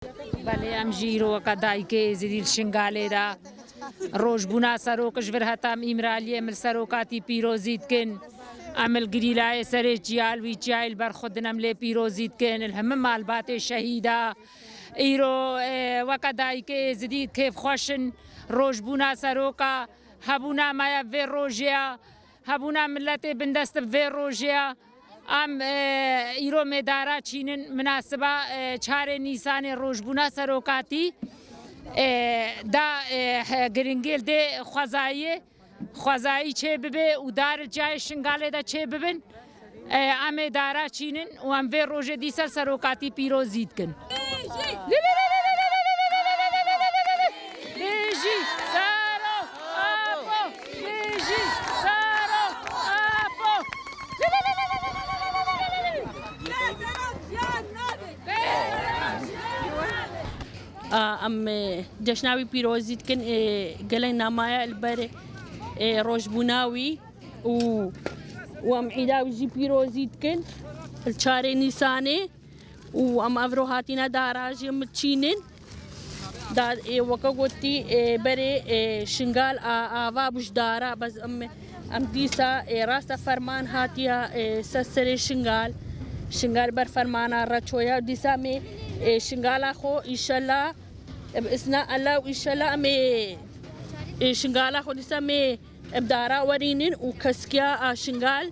بله ام جیرو کدای که زدیل شنگاله دا روزبونا سروکش ورهتام ایمرالیه مل سروکاتی پیروزیت کن عمل گریلای سر جیال وی جیل بر خودنم لی پیروزیت کن الهم مالبات شهیدا ایرو وکدای که زدید کیف خوشن روزبونا سروکا هبونا مایا وی روژیا هبونا ملت بندست وی روژیا ام ایرو مدارا چینن مناسبه 4 نیسان روزبونا سروکاتی دا گرینگل ده خوازایی چه ببه و دار جای شنگاله دا چه ببن ام دارا چینن و ام وی روژه دیسر سروکاتی پیروزید کن ام جشناوی پیروزیت کن گلن نمایا البر روزبوناوی و ام عیداوی جی پیروزیت کن الچاره نیسانه و ام افروهاتینا داراجی مچینن دا وکا گوتی بره شنگال آوا بجدارا بس ام دیسا راست فرمان هاتیا سسر شنگال بر فرمانا رچویا دیسا میں شنگالا خو انشالله بإذن الله وإنشالله ام شنگالا خو دیسا میں ابدارا ورینن و کسکیا شنگال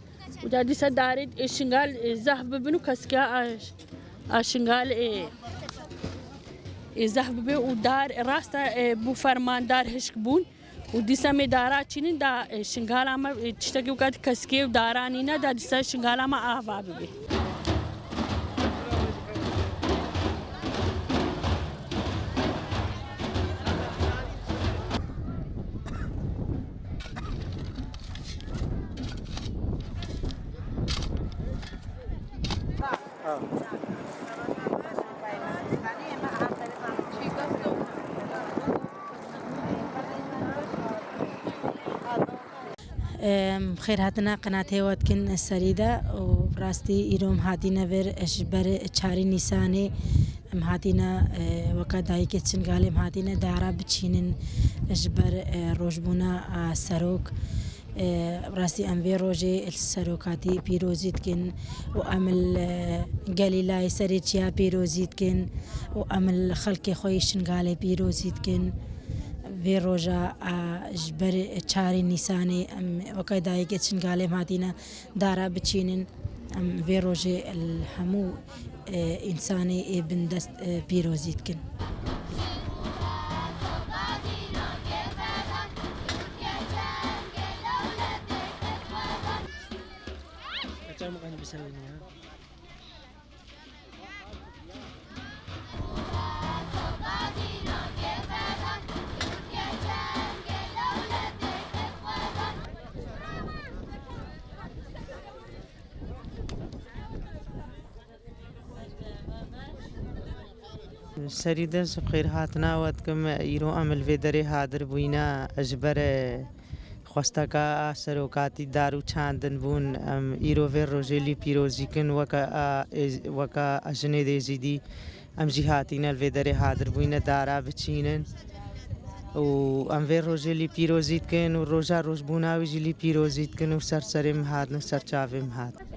و دا دیسا دارد شنگال زهب بنو کسکیا شنگال زهب به و دار راستا بو فرمان دار هشک بون و دیسا می دارا چینین دا شنگالا ما تشتکی وقت کسکی و دارانینا دا دیسا شنگالا ما آوا ببی خير هاتنا قناة هواتكن السريدة وراستي إيروم هاتينا فير أشبر تشاري نيساني ام هاتينا وكاداي كتشنغالي ام هاتينا دارا بتشينن أشبر روجبونا سروك راسي ام في روجي السروكاتي بيروزيتكن وامل قليلاي سريتشيا بيروزيتكن وامل خلقي خوي شنغالي بيروزيتكن في روجا جبر چاري نيساني ام وكاداي كتشنغالي ام هاتينا دارا بتشينن ام في روجي الهمو انساني بندست بيروزيتكن سريدة بخير هاتنا واتكم إيرو عمل في دري هادر بوينا أجبر خواستكا سروكاتي دارو چاندن بون إيرو في روجيلي بيروزيكن وكا أجني دي زيدي جهاتينا الفي دري هادر بوينا دارا بچينن و في روجيلي بيروزيكن و روجا روجبوناوي جيلي بيروزيكن و سرسرم هاد نو سرچاوم هاد